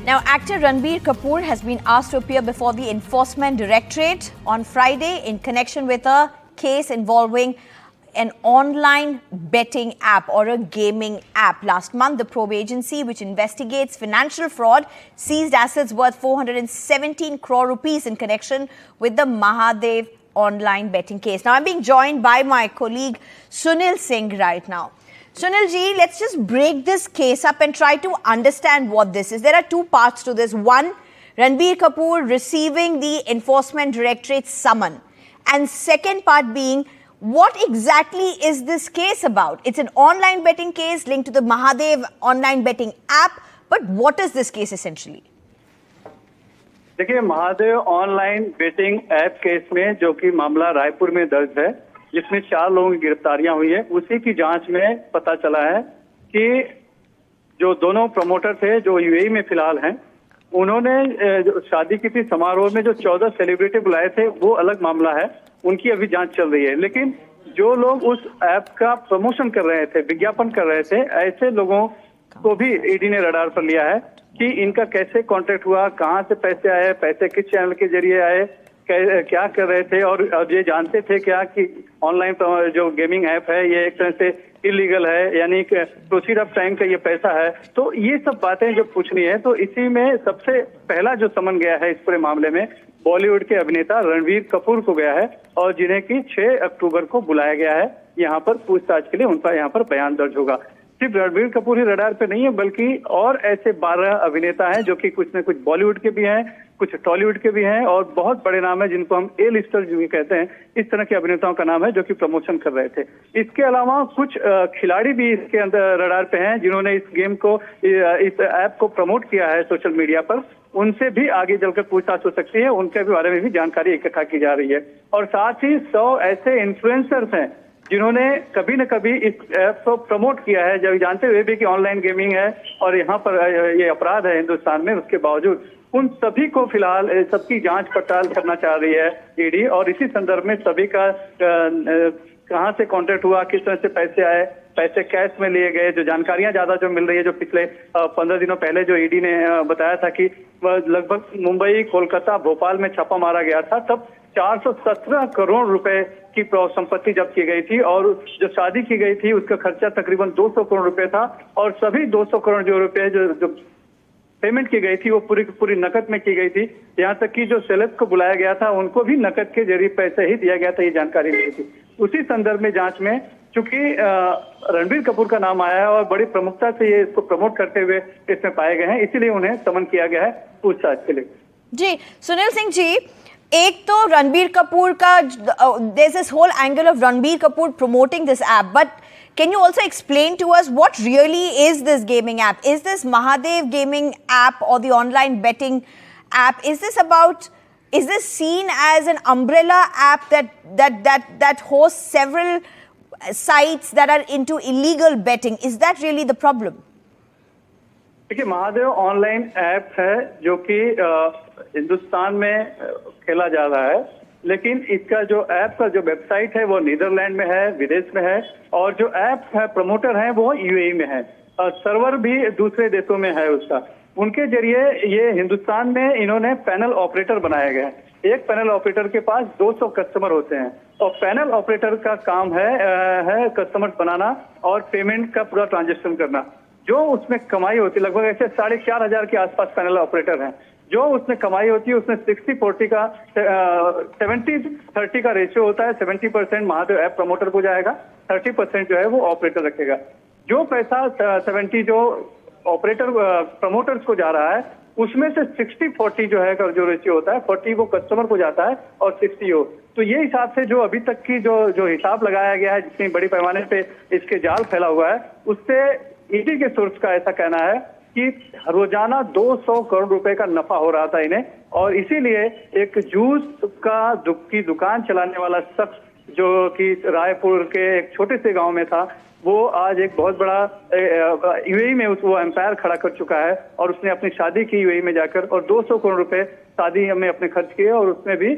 Now, actor Ranbir Kapoor has been asked to appear before the Enforcement Directorate on Friday in connection with a case involving an online betting app or a gaming app. Last month, the probe agency, which investigates financial fraud, seized assets worth 417 crore rupees in connection with the Mahadev online betting case. Now, I'm being joined by my colleague Sunil Singh right now. Sunil ji, let's just break this case up and try to understand what this is. There are two parts to this. One, Ranbir Kapoor receiving the Enforcement Directorate's summon. And second part being, what exactly is this case about? It's an online betting case linked to the Mahadev online betting app. But what is this case essentially? देखिए, Mahadev online betting app case में जो कि मामला रायपुर में दर्ज है, जिसमें 4 लोगों की गिरफ्तारियां हुई है, उसी की जांच में पता चला है कि जो दोनों प्रमोटर थे जो यूएई में फिलहाल हैं, उन्होंने जो शादी की थी समारोह में जो 14 सेलिब्रिटी बुलाए थे, वो अलग मामला है, उनकी अभी जांच चल रही है। लेकिन जो लोग उस ऐप का प्रमोशन कर रहे थे, विज्ञापन कर रहे थे, ऐसे लोगों को भी ईडी ने रडार पर लिया है कि इनका कैसे कॉन्ट्रैक्ट हुआ, कहां से पैसे आए, पैसे किस चैनल के जरिए आए, क्या कर रहे थे, और ये जानते थे क्या कि ऑनलाइन जो गेमिंग ऐप है ये एक तरह से इलीगल है, यानी प्रोसीड ऑफ टाइम का ये पैसा है। तो ये सब बातें जो पूछनी है, तो इसी में सबसे पहला जो समन गया है इस पूरे मामले में बॉलीवुड के अभिनेता रणबीर कपूर को गया है, और जिन्हें कि 6 अक्टूबर को बुलाया गया है यहाँ पर पूछताछ के लिए। उनका यहाँ पर बयान दर्ज होगा। सिर्फ रणबीर कपूर ही रडार पे नहीं है, बल्कि और ऐसे 12 अभिनेता हैं जो कि कुछ न कुछ बॉलीवुड के भी हैं, कुछ टॉलीवुड के भी हैं, और बहुत बड़े नाम है जिनको हम ए लिस्टर जो कहते हैं, इस तरह के अभिनेताओं का नाम है जो कि प्रमोशन कर रहे थे। इसके अलावा कुछ खिलाड़ी भी इसके अंदर रडार पे हैं जिन्होंने इस गेम को, इस ऐप को प्रमोट किया है सोशल मीडिया पर। उनसे भी आगे चलकर पूछताछ हो सकती है, उनके भी बारे में भी जानकारी इकट्ठा की जा रही है। और साथ ही 100 ऐसे इन्फ्लुएंसर्स हैं जिन्होंने कभी न कभी इस ऐप को प्रमोट किया है, जब जानते हुए भी कि ऑनलाइन गेमिंग है और यहाँ पर ये अपराध है हिंदुस्तान में, उसके बावजूद उन सभी को फिलहाल सबकी जांच पड़ताल करना चाह रही है ईडी। और इसी संदर्भ में सभी का कहां से कॉन्ट्रैक्ट हुआ, किस तरह से पैसे आए, पैसे कैश में लिए गए, जो जानकारियां ज्यादा जो मिल रही है, जो पिछले 15 दिनों पहले जो ईडी ने बताया था कि लगभग मुंबई, कोलकाता, भोपाल में छापा मारा गया था, तब 417 करोड़ रुपए की संपत्ति जब्त की गई थी, और जो शादी की गई थी उसका खर्चा तकरीबन 200 करोड़ रुपए था, और सभी 200 करोड़ जो रुपए जो पेमेंट की गई थी वो पूरी नकद में की गई थी। यहाँ तक कि जो सेलेब्स को बुलाया गया था उनको भी नकद के जरिए पैसे ही दिया गया था, ये जानकारी मिली थी। उसी संदर्भ में जांच में चूंकि रणबीर कपूर का नाम आया है और बड़ी प्रमुखता से ये इसको प्रमोट करते हुए इसमें पाए गए हैं, इसीलिए उन्हें समन किया गया है पूछताछ के लिए। जी सुनील सिंह जी, एक तो रणबीर कपूर का, there's this whole angle of Ranbir Kapoor promoting this app, but can you also explain to us what really is this gaming app? Is this Mahadev gaming app or the online betting app? Is this seen as an umbrella app that hosts several sites that are into illegal betting? Is that really the problem? देखिए, Mahadev online app है जो कि हिंदुस्तान में खेला जा रहा है, लेकिन इसका जो ऐप का जो वेबसाइट है वो नीदरलैंड में है, विदेश में है, और जो ऐप है प्रमोटर है वो यूएई में है, और सर्वर भी दूसरे देशों में है उसका। उनके जरिए ये हिंदुस्तान में इन्होंने पैनल ऑपरेटर बनाया गया है। एक पैनल ऑपरेटर के पास 200 कस्टमर होते हैं, और पैनल ऑपरेटर का काम है कस्टमर बनाना और पेमेंट का पूरा ट्रांजेक्शन करना। जो उसमें कमाई होती है, लगभग ऐसे 4,500 के आसपास पैनल ऑपरेटर हैं, जो उसमें कमाई होती है उसमें 60-40 का 70-30 का रेशियो होता है। 70% महादेव ऐप प्रमोटर को जाएगा, 30% जो है वो ऑपरेटर रखेगा। जो पैसा 70 जो ऑपरेटर प्रमोटर्स को जा रहा है, उसमें से 60-40 जो है जो रेशियो होता है, 40 वो कस्टमर को जाता है और 60 हो। तो ये हिसाब से जो अभी तक की जो हिसाब लगाया गया है, जितनी बड़ी पैमाने पे इसके जाल फैला हुआ है, उससे ईडी के सोर्स का ऐसा कहना है कि रोजाना 200 करोड़ रुपए का नफा हो रहा था इन्हें, और इसीलिए एक जूस की दुकान चलाने वाला शख्स जो कि रायपुर के एक छोटे से गांव में था, वो आज एक बहुत बड़ा यूएई में वो एम्पायर खड़ा कर चुका है, और उसने अपनी शादी की यूएई में जाकर, और 200 करोड़ रुपए शादी में अपने खर्च किए, और उसमें भी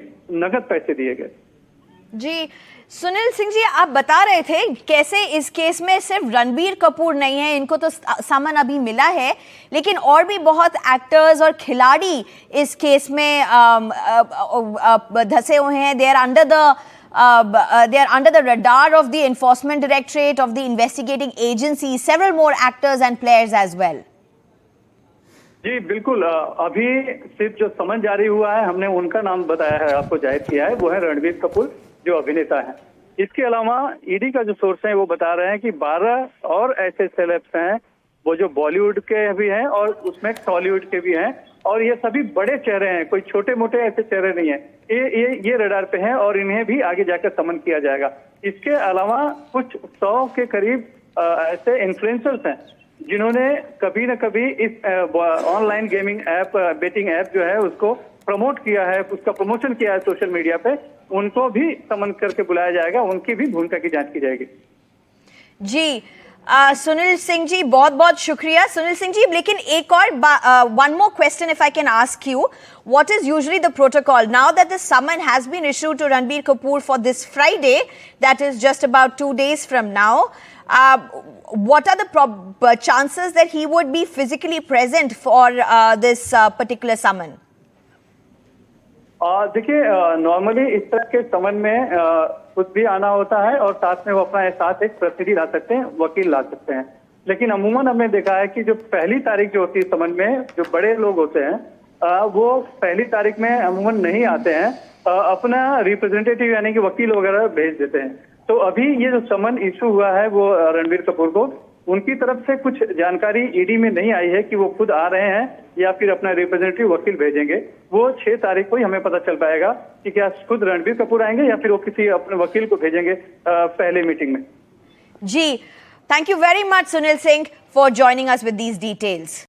नगद पैसे दिए गए। जी, सुनील सिंह जी, आप बता रहे थे कैसे इस केस में सिर्फ रणबीर कपूर नहीं है, इनको तो समन अभी मिला है, लेकिन और भी बहुत एक्टर्स और खिलाड़ी इस केस में धंसे हुए हैं. दे are under the radar of the Enforcement Directorate, of the investigating agency, several more actors and players as well. जी बिल्कुल, अभी सिर्फ जो समन जारी हुआ है, हमने उनका नाम बताया है, आपको जाहिर किया है, वो है रणबीर कपूर जो अभिनेता हैं. इसके अलावा ईडी का जो सोर्स है वो बता रहे हैं कि 12 और ऐसे सेलेब्स हैं वो जो बॉलीवुड के भी हैं और उसमें टॉलीवुड के भी हैं, और ये सभी बड़े चेहरे हैं, कोई छोटे मोटे ऐसे चेहरे नहीं है. ये रडार पे हैं और इन्हें भी आगे जाकर समन किया जाएगा. इसके अलावा कुछ 100 के करीब ऐसे इन्फ्लुएंसर्स हैं जिन्होंने कभी न कभी इस online gaming app, betting app जो है उसको प्रमोट किया है, उसका प्रमोशन किया है सोशल मीडिया पे, उनको भी समन करके बुलाया जाएगा, उनकी भी भूमिका की जांच की जाएगी. जी, सुनील सिंह जी, बहुत बहुत शुक्रिया. सुनील सिंह जी, लेकिन एक और one more question if I can ask you, what is usually the protocol now that the summon has been issued to Ranbir Kapoor for this Friday, that is just about 2 days from now, what are the chances that he would be physically present for this particular summon? देखिए, normally इस तरह के समन में खुद भी आना होता है और साथ में वो अपना साथ एक प्रतिनिधि ला सकते हैं, वकील ला सकते हैं. लेकिन अमूमन हमने देखा है कि जो पहली तारीख जो होती है समन में, जो बड़े लोग होते हैं वो पहली तारीख में अमूमन नहीं आते हैं, अपना रिप्रेजेंटेटिव यानी कि वकील वगैरह भेज देते हैं. तो अभी ये जो समन इशू हुआ है वो रणबीर कपूर को, उनकी तरफ से कुछ जानकारी ईडी में नहीं आई है कि वो खुद आ रहे हैं या फिर अपना रिप्रेजेंटेटिव वकील भेजेंगे. वो 6 तारीख को ही हमें पता चल पाएगा कि क्या खुद रणबीर कपूर आएंगे या फिर वो किसी अपने वकील को भेजेंगे पहले मीटिंग में. जी, thank you very much Sunil Singh for joining us with these details.